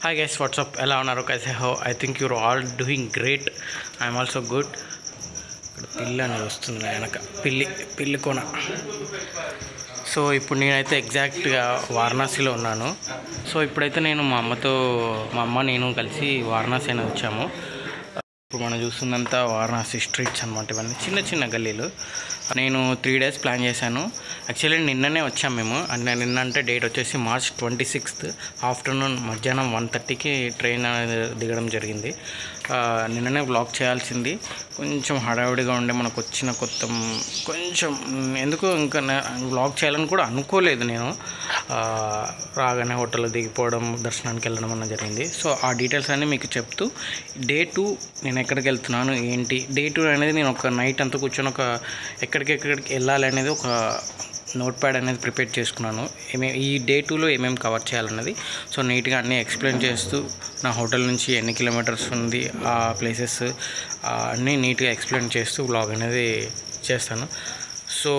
Hi guys, what's up? ఎలా ఉన్నారు? कैसे हो? I think you're all doing great. I'm also good. ఇక్కడ పిల్లి అనేది వస్తుంది వెనక పిల్లి కొన. సో ఇప్పుడు నేనైతే ఎగ్జాక్ట్గా వారణాసిలో ఉన్నాను. సో ఇప్పుడైతే నేను మా అమ్మ నేను కలిసి వారణాసి అనేది వచ్చాము. ఇప్పుడు మనం చూస్తుందంతా వారణాసి స్ట్రీట్స్ అనమాట. ఇవన్నీ చిన్న చిన్న గల్లీలు. నేను 3 days ప్లాన్ చేశాను. యాక్చువల్లీ నిన్ననే వచ్చాము మేము. నిన్న అంటే డేట్ వచ్చేసి March 26 ఆఫ్టర్నూన్ మధ్యాహ్నం 1:30కి ట్రైన్ అనేది దిగడం జరిగింది. నిన్ననే వ్లాగ్ చేయాల్సింది, కొంచెం హడావిడిగా ఉండే మనకు వచ్చిన కొంచెం ఎందుకో ఇంకా వ్లాగ్ చేయాలని కూడా అనుకోలేదు. నేను రాగానే హోటల్లో దిగిపోవడం, దర్శనానికి వెళ్ళడం అన్న జరిగింది. సో ఆ డీటెయిల్స్ అన్నీ మీకు చెప్తూ Day 2 నేను ఎక్కడికి వెళ్తున్నాను ఏంటి, Day 2 అనేది నేను ఒక నైట్ అంతా కూర్చొని ఎక్కడికి వెళ్ళాలి అనేది ఒక నోట్ ప్యాడ్ అనేది ప్రిపేర్ చేసుకున్నాను. ఈ Day 2లో ఏమేమి కవర్ చేయాలన్నది. సో నీట్గా అన్నీ ఎక్స్ప్లెయిన్ చేస్తూ నా హోటల్ నుంచి ఎన్ని కిలోమీటర్స్ ఉంది, ఆ ప్లేసెస్ అన్నీ నీట్గా ఎక్స్ప్లెయిన్ చేస్తూ వ్లాగ్ అనేది చేస్తాను. సో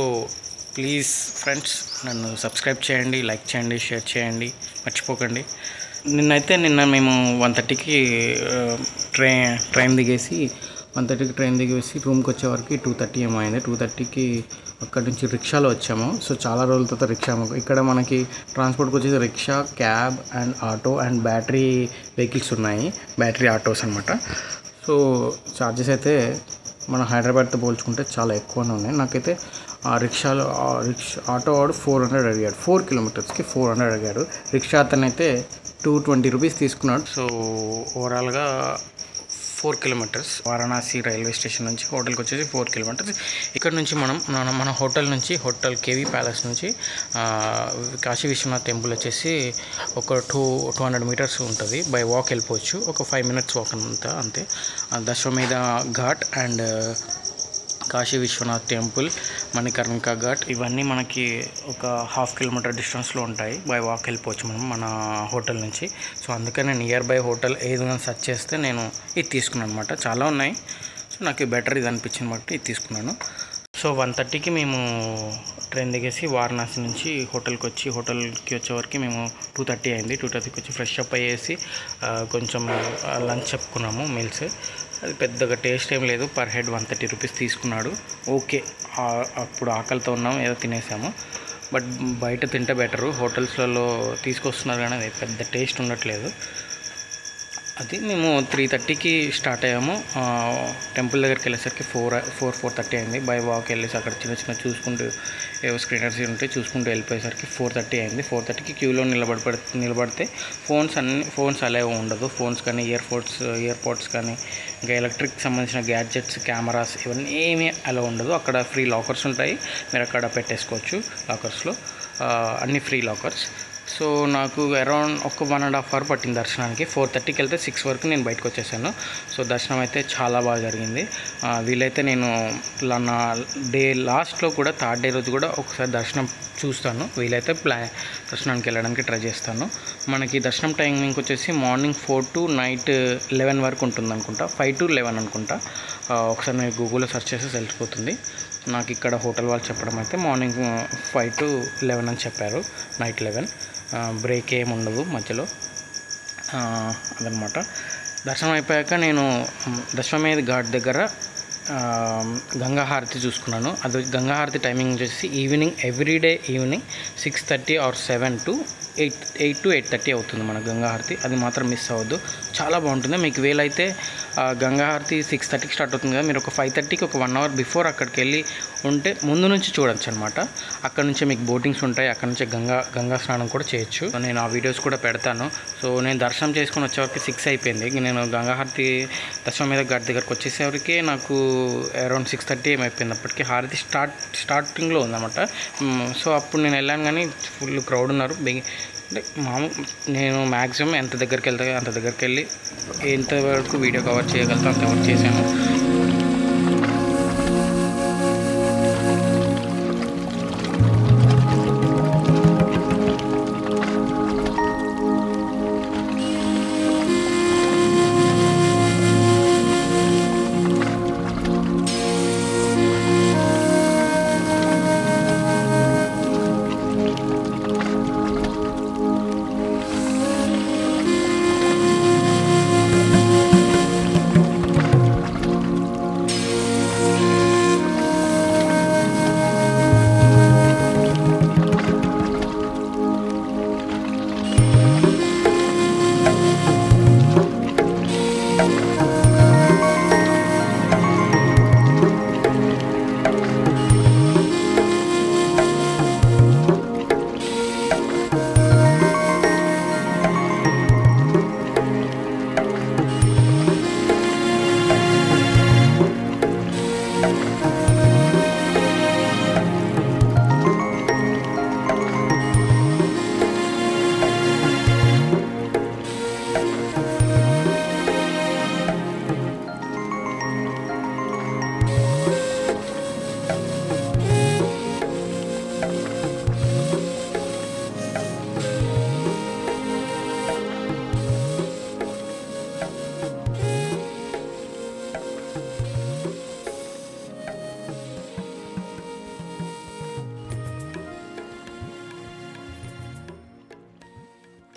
ప్లీజ్ ఫ్రెండ్స్, నన్ను సబ్స్క్రైబ్ చేయండి, లైక్ చేయండి, షేర్ చేయండి, మర్చిపోకండి. నిన్న మేము 1:30కి ట్రైన్ దిగేసి 1:30కి ట్రైన్ దిగేసి రూమ్కి వచ్చే వరకు 2:30 ఏమో అయింది. 2:30కి అక్కడి నుంచి రిక్షాలో వచ్చాము. సో చాలా రోజుల తర్వాత రిక్షా. ఇక్కడ మనకి ట్రాన్స్పోర్ట్కి వచ్చేసి rickshaw, cab and auto and battery vehicles ఉన్నాయి, బ్యాటరీ ఆటోస్ అనమాట. సో ఛార్జెస్ అయితే మన హైదరాబాద్తో పోల్చుకుంటే చాలా ఎక్కువనే ఉన్నాయి. నాకైతే ఆ ఆటో వాడు 400 అడిగాడు, 4 kilometers 400 అడిగాడు. రిక్షా అతనైతే 220 రూపీస్ తీసుకున్నాడు. సో ఓవరాల్గా 4 kilometers వారణాసి రైల్వే స్టేషన్ నుంచి హోటల్కి వచ్చేసి 4 kilometers. ఇక్కడ నుంచి మన హోటల్ కేవీ ప్యాలెస్ నుంచి కాశీ విశ్వనాథ్ టెంపుల్ వచ్చేసి ఒక 200 meters ఉంటుంది. బై వాక్ వెళ్ళిపోవచ్చు, ఒక 5 minutes వాక్ అంతే. దశవమేధ ఘాట్ అండ్ కాశీ విశ్వనాథ్ టెంపుల్, మణికర్ణికా ఘాట్ ఇవన్నీ మనకి ఒక 1/2 kilometer డిస్టెన్స్లో ఉంటాయి. బై వాక్ వెళ్ళిపోవచ్చు మనం మన హోటల్ నుంచి. సో అందుకని నియర్ బై హోటల్ ఏదైనా సెర్చ్ చేస్తే నేను ఇది తీసుకున్నాను అనమాట. చాలా ఉన్నాయి, సో నాకు బెటర్ ఇది అనిపించింది బట్టి ఇది తీసుకున్నాను. సో 1:30కి మేము ట్రైన్ దిగేసి వారణాసి నుంచి హోటల్కి వచ్చే వరకు మేము 2:30 అయింది. 2:30కి వచ్చి ఫ్రెష్ అప్ అయ్యేసి కొంచెం లంచ్ చెప్పుకున్నాము, మీల్స్. అది పెద్దగా టేస్ట్ ఏం లేదు. పర్ హెడ్ 130 రూపీస్ తీసుకున్నాడు. ఓకే, అప్పుడు ఆకలితో ఉన్నాము, ఏదో తినేసాము. బట్ బయట తింటే బెటరు. హోటల్స్లలో తీసుకొస్తున్నారు కానీ అది పెద్ద టేస్ట్ ఉండట్లేదు. అది మేము 3:30కి స్టార్ట్ అయ్యాము. టెంపుల్ దగ్గరికి వెళ్ళేసరికి 4:30 అయింది. బై వాక్ వెళ్ళేసి అక్కడ చిన్న చూసుకుంటూ ఏవో స్క్రీనర్స్ ఉంటే చూసుకుంటూ వెళ్ళిపోయేసరికి 4:30 అయింది. 4:30కి క్యూలో నిలబడితే ఫోన్స్ అలా ఉండదు. ఫోన్స్ కానీ ఇయర్ పోడ్స్ కానీ ఇంకా ఎలక్ట్రిక్ సంబంధించిన గ్యాడ్జెట్స్, కెమెరాస్ ఇవన్నీ ఏమీ అలా ఉండదు. అక్కడ ఫ్రీ లాకర్స్ ఉంటాయి, మీరు అక్కడ పెట్టేసుకోవచ్చు. లాకర్స్లో అన్ని ఫ్రీ లాకర్స్. సో నాకు అరౌండ్ ఒక 1.5 hour పట్టింది దర్శనానికి. 4:30కి వెళ్తే 6 వరకు నేను బయటకు వచ్చేసాను. సో దర్శనం అయితే చాలా బాగా జరిగింది. వీలైతే నేను నా లాస్ట్లో కూడా 3rd day రోజు కూడా ఒకసారి దర్శనం చూస్తాను. వీలైతే దర్శనానికి వెళ్ళడానికి ట్రై చేస్తాను. మనకి దర్శనం టైమింగ్ వచ్చేసి మార్నింగ్ 4 to night 11 వరకు ఉంటుంది అనుకుంటా, 5 to 11 అనుకుంటా. ఒకసారి నేను గూగుల్లో సెర్చ్ చేసి తెలిసిపోతుంది. నాకు ఇక్కడ హోటల్ వాళ్ళు చెప్పడం అయితే మార్నింగ్ 5 to 11 అని చెప్పారు, నైట్ 11. బ్రేక్ ఏమి ఉండదు మధ్యలో, అదనమాట. దర్శనం అయిపోయాక నేను దశవమేధ ఘాట్ దగ్గర గంగా హారతి చూసుకున్నాను. అది గంగా హారతి టైమింగ్ వచ్చేసి everyday evening 6:30 or 7 to 8 to 8:30 అవుతుంది మన గంగా హారతి. అది మాత్రం మిస్ అవ్వద్దు, చాలా బాగుంటుంది. మీకు వీలైతే గంగా హారతి 6:30కి స్టార్ట్ అవుతుంది కదా, మీరు ఒక 5:30కి ఒక 1 hour బిఫోర్ అక్కడికి వెళ్ళి ఉంటే ముందు నుంచి చూడొచ్చు అనమాట. అక్కడ నుంచే మీకు బోటింగ్స్ ఉంటాయి, అక్కడ నుంచే గంగా స్నానం కూడా చేయొచ్చు. నేను ఆ వీడియోస్ కూడా పెడతాను. సో నేను దర్శనం చేసుకుని వచ్చేవరకు 6 అయిపోయింది. నేను గంగా హారతి దశవమేధ ఘాట్ దగ్గరకు వచ్చేసరికి నాకు అరౌండ్ 6:30 ఏమైపోయింది. అప్పటికి హారతి స్టార్టింగ్లో ఉందన్నమాట. సో అప్పుడు నేను వెళ్ళాను కానీ ఫుల్ క్రౌడ్ ఉన్నారు. అంటే నేను మ్యాక్సిమం ఎంత దగ్గరికి వెళ్తా అంత దగ్గరికి వెళ్ళి ఎంతవరకు వీడియో కవర్ చేయగలుగుతా అంతవరకు చేశాను.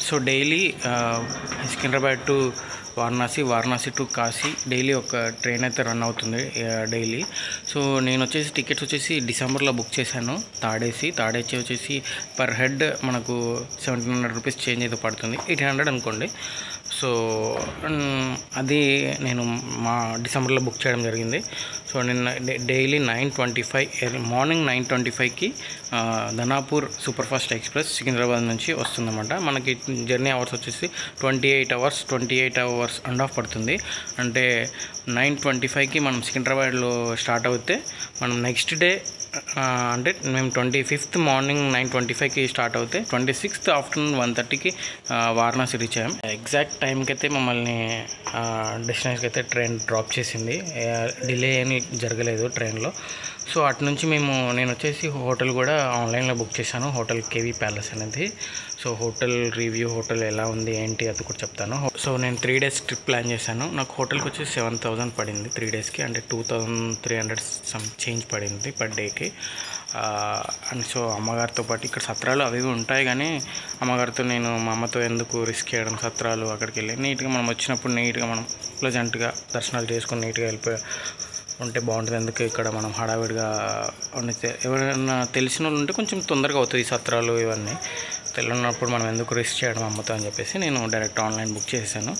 So daily Secunderabad to Varanasi, Varanasi to Kashi daily ఒక ట్రైన్ అయితే రన్ అవుతుంది డైలీ. సో నేను వచ్చేసి టికెట్స్ వచ్చేసి డిసెంబర్లో బుక్ చేశాను. థర్డ్ ఏసీ వచ్చేసి పర్ హెడ్ మనకు 1700 రూపీస్ చేంజ్ అయితే పడుతుంది, 800 అనుకోండి. సో అది నేను డిసెంబర్లో బుక్ చేయడం జరిగింది. సో నిన్న డైలీ 9:25 మార్నింగ్ 9:25కి ధనాపూర్ సూపర్ఫాస్ట్ ఎక్స్ప్రెస్ సికింద్రాబాద్ నుంచి వస్తుందన్నమాట. మనకి జర్నీ అవర్స్ వచ్చేసి 28 అవర్స్ అండ్ హాఫ్ పడుతుంది. అంటే 9:25కి మనం సికింద్రాబాద్లో స్టార్ట్ అవుతే మనం నెక్స్ట్ డే అంటే మేము 25th మార్నింగ్ 9:25కి స్టార్ట్ అవుతే 26th ఆఫ్టర్నూన్ 1:30కి వారణాసి రీచ్ అయ్యాం. ఎగ్జాక్ట్ టైంకి అయితే మమ్మల్ని డెస్టినేషన్కి అయితే ట్రైన్ డ్రాప్ చేసింది. డిలే ఏమీ జరగలేదు ట్రైన్లో. సో అటు నుంచి నేను వచ్చేసి హోటల్ కూడా ఆన్లైన్లో బుక్ చేశాను, హోటల్ కేవీ ప్యాలెస్ అనేది. సో హోటల్ రివ్యూ, హోటల్ ఎలా ఉంది ఏంటి అది కూడా చెప్తాను. సో నేను 3 days ట్రిప్ ప్లాన్ చేశాను. నాకు హోటల్కి వచ్చి 7,000 పడింది 3 daysకి, అంటే 2,300 సమ్ చేంజ్ పడింది పర్ డేకి. అండ్ సో అమ్మగారితో పాటు ఇక్కడ సత్రాలు అవి ఉంటాయి, కానీ అమ్మగారితో మా అమ్మతో ఎందుకు రిస్క్ చేయడం, సత్రాలు అక్కడికి వెళ్ళి నీట్గా మనం వచ్చినప్పుడు నీట్గా మనం ప్లెజెంట్గా దర్శనాలు చేసుకొని నీట్గా వెళ్ళిపోయి ఉంటే బాగుంటుంది. ఎందుకు ఇక్కడ మనం హడావిడిగా ఎవరైనా తెలిసిన వాళ్ళు ఉంటే కొంచెం తొందరగా అవుతుంది ఈ సత్రాలు ఇవన్నీ. తెలియనప్పుడు మనం ఎందుకు రిస్క్ చేయడం అమ్మతో అని చెప్పేసి నేను డైరెక్ట్ ఆన్లైన్ బుక్ చేశాను.